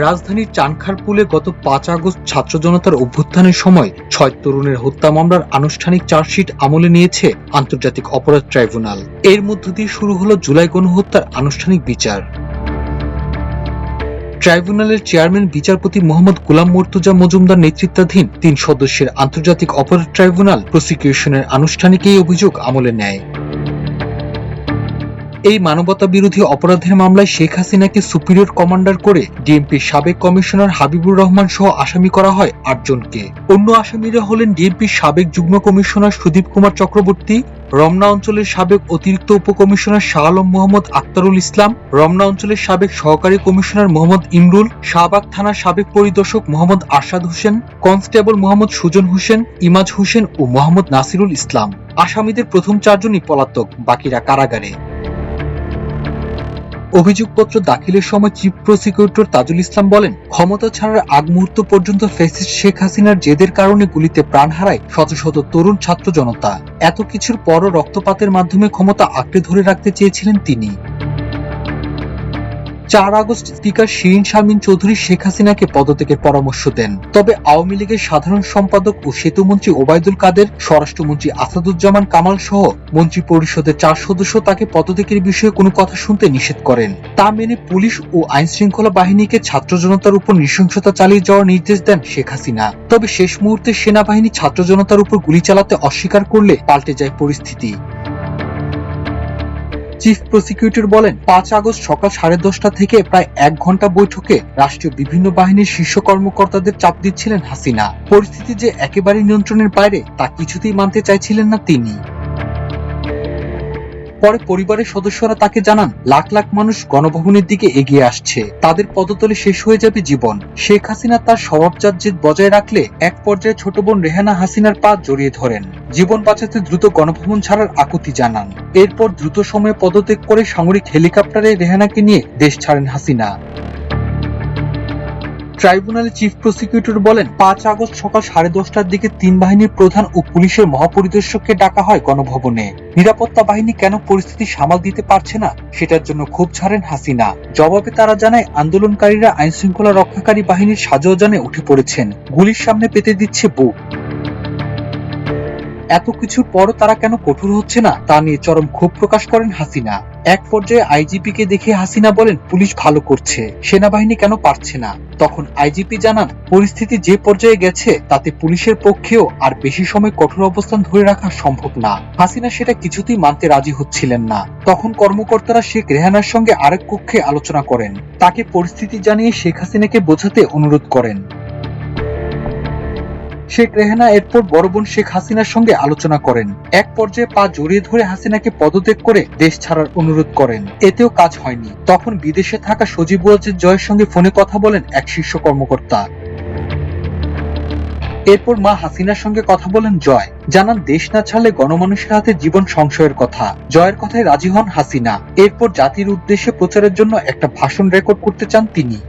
রাজধানীর চানখারপুলে গত ৫ আগস্ট ছাত্র জনতার অভ্যুত্থানের সময় ৬ তরুণের হত্যা মামলার আনুষ্ঠানিক চার্জশিট আমলে নিয়েছে আন্তর্জাতিক অপরাধ ট্রাইব্যুনাল। এর মধ্য দিয়ে শুরু হলো জুলাই গণহত্যার আনুষ্ঠানিক বিচার। ট্রাইব্যুনালের চেয়ারম্যান বিচারপতি মোহাম্মদ গোলাম মর্তুজা মজুমদার নেতৃত্বাধীন ৩ সদস্যের আন্তর্জাতিক অপরাধ ট্রাইব্যুনাল প্রসিকিউশনের আনুষ্ঠানিক এই অভিযোগ আমলে নেয়। এই মানবতা বিরোধী অপরাধের মামলায় শেখ হাসিনাকে সুপিরিয়র কমান্ডার করে ডিএমপির সাবেক কমিশনার হাবিবুর রহমান সহ আসামি করা হয় ৮ জনকে। অন্য আসামিরা হলেন ডিএমপির সাবেক যুগ্ম কমিশনার সুদীপ কুমার চক্রবর্তী, রমনা অঞ্চলের সাবেক অতিরিক্ত উপকমিশনার শাহ আলম মোহাম্মদ আক্তারুল ইসলাম, রমনা অঞ্চলের সাবেক সহকারী কমিশনার মোহাম্মদ ইমরুল, শাহবাগ থানার সাবেক পরিদর্শক মোহাম্মদ আরশাদ হোসেন, কনস্টেবল মোহাম্মদ সুজন হোসেন, ইমাজ হোসেন ও মোহাম্মদ নাসিরুল ইসলাম। আসামিদের প্রথম ৪ জনই পলাতক, বাকিরা কারাগারে। অভিযোগপত্র দাখিলের সময় চিফ প্রসিকিউটর তাজুল ইসলাম বলেন, ক্ষমতা ছাড়ার আগ মুহূর্ত পর্যন্ত ফ্যাসিস্ট শেখ হাসিনার জেদের কারণে গুলিতে প্রাণ হারায় শত শত তরুণ ছাত্র জনতা। এত কিছুর পরও রক্তপাতের মাধ্যমে ক্ষমতা আঁকড়ে ধরে রাখতে চেয়েছিলেন তিনি। ৪ আগস্ট স্পিকার শিরিন শারমিন চৌধুরী শেখ হাসিনাকে পদত্যাগের পরামর্শ দেন। তবে আওয়ামী লীগের সাধারণ সম্পাদক ও সেতুমন্ত্রী ওবায়দুল কাদের, স্বরাষ্ট্রমন্ত্রী আসাদুজ্জামান কামাল সহ মন্ত্রী পরিষদের ৪ সদস্য তাকে পদত্যাগের বিষয়ে কোনো কথা শুনতে নিষেধ করেন। তা মেনে পুলিশ ও আইন শৃঙ্খলা বাহিনীকে ছাত্র জনতার উপর নৃশংসতা চালিয়ে যাওয়ার নির্দেশ দেন শেখ হাসিনা। তবে শেষ মুহূর্তে সেনাবাহিনী ছাত্র জনতার উপর গুলি চালাতে অস্বীকার করলে পাল্টে যায় পরিস্থিতি। চিফ প্রসিকিউটর বলেন, ৫ আগস্ট সকাল ১০:৩০ থেকে প্রায় ১ ঘন্টা বৈঠকে রাষ্ট্রীয় বিভিন্ন বাহিনীর শীর্ষ কর্মকর্তাদের চাপ দিচ্ছিলেন হাসিনা। পরিস্থিতি যে একেবারে নিয়ন্ত্রণের বাইরে তা কিছুতেই মানতে চাইছিলেন না তিনি। পরে পরিবারের সদস্যরা তাকে জানান, লাখ লাখ মানুষ গণভবনের দিকে এগিয়ে আসছে, তাদের পদতলে শেষ হয়ে যাবে জীবন। শেখ হাসিনা তার স্বভাবজাত জেদ বজায় রাখলে এক পর্যায়ে ছোট বোন রেহানা হাসিনার পা জড়িয়ে ধরেন, জীবন বাঁচাতে দ্রুত গণভবন ছাড়ার আকুতি জানান। এরপর দ্রুত সময়ে পদত্যাগ করে সামরিক হেলিকপ্টারে রেহানাকে নিয়ে দেশ ছাড়েন হাসিনা। ট্রাইব্যুনালের চিফ প্রসিকিউটর বলেন, ৫ আগস্ট সকাল ১০:৩০টার দিকে ৩ বাহিনীর প্রধান ও পুলিশের মহাপরিদর্শককে ডাকা হয় গণভবনে। নিরাপত্তা বাহিনী কেন পরিস্থিতি সামাল দিতে পারছে না সেটার জন্য ক্ষোভ ছাড়েন হাসিনা। জবাবে তারা জানায়, আন্দোলনকারীরা আইন শৃঙ্খলা রক্ষাকারী বাহিনীর সাজোয়াজানে উঠে পড়েছেন, গুলির সামনে পেতে দিচ্ছে বুক। এত কিছুর পরও তারা কেন কঠোর হচ্ছে না তা নিয়ে চরম ক্ষোভ প্রকাশ করেন হাসিনা। এক পর্যায়ে আইজিপি কে দেখে হাসিনা বলেন, পুলিশ ভালো করছে, সেনাবাহিনী কেন পারছে না। তখন আইজিপি জানান, পরিস্থিতি যে পর্যায়ে গেছে তাতে পুলিশের পক্ষেও আর বেশি সময় কঠোর অবস্থান ধরে রাখা সম্ভব না। হাসিনা সেটা কিছুতেই মানতে রাজি হচ্ছিলেন না। তখন কর্মকর্তারা শেখ রেহানার সঙ্গে আরেক কক্ষে আলোচনা করেন, তাকে পরিস্থিতি জানিয়ে শেখ হাসিনাকে বোঝাতে অনুরোধ করেন। শেখ রেহানা এরপর বড় বোন শেখ হাসিনার সঙ্গে আলোচনা করেন। এক পর্যায়ে পা জড়িয়ে ধরে হাসিনাকে পদত্যাগ করে দেশ ছাড়ার অনুরোধ করেন। এতেও কাজ হয়নি। তখন বিদেশে থাকা সজীব ওয়াজেদ জয়ের সঙ্গে ফোনে কথা বলেন এক শীর্ষ কর্মকর্তা। এরপর মা হাসিনার সঙ্গে কথা বলেন জয়, জানান দেশ না ছাড়লে গণমানুষের হাতে জীবন সংশয়ের কথা। জয়ের কথায় রাজি হন হাসিনা। এরপর জাতির উদ্দেশ্যে প্রচারের জন্য একটা ভাষণ রেকর্ড করতে চান তিনি।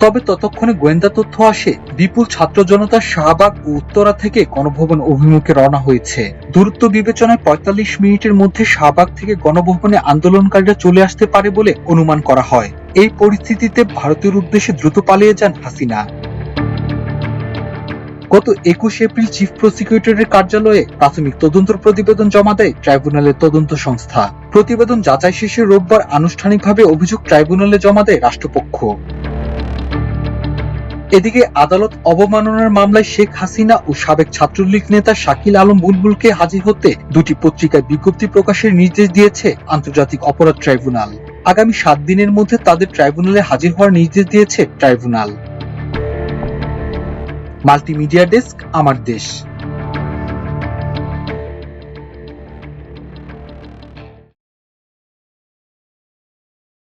তবে ততক্ষণে গোয়েন্দা তথ্য আসে, বিপুল ছাত্র জনতা শাহবাগ ও উত্তরা থেকে গণভবন অভিমুখে রওনা হয়েছে। দূরত্ব বিবেচনায় ৪৫ মিনিটের মধ্যে শাহবাগ থেকে গণভবনে আন্দোলনকারীরা চলে আসতে পারে বলে অনুমান করা হয়। এই পরিস্থিতিতে ভারতের উদ্দেশ্যে দ্রুত পালিয়ে যান হাসিনা। গত ২১ এপ্রিল চিফ প্রসিকিউটরের কার্যালয়ে প্রাথমিক তদন্ত প্রতিবেদন জমা দেয় ট্রাইব্যুনালের তদন্ত সংস্থা। প্রতিবেদন যাচাই শেষে রোববার আনুষ্ঠানিকভাবে অভিযোগ ট্রাইব্যুনালে জমা দেয় রাষ্ট্রপক্ষ। এদিকে আদালত অবমাননার মামলায় শেখ হাসিনা ও সাবেক ছাত্রলীগ নেতা শাকিল আলম বুলবুলকে হাজির হতে দুটি পত্রিকায় বিজ্ঞপ্তি প্রকাশের নির্দেশ দিয়েছে আন্তর্জাতিক অপরাধ ট্রাইব্যুনাল। আগামী ৭ দিনের মধ্যে তাদের ট্রাইব্যুনালে হাজির হওয়ার নির্দেশ দিয়েছে ট্রাইব্যুনাল। মাল্টিমিডিয়া ডেস্ক, আমার দেশ।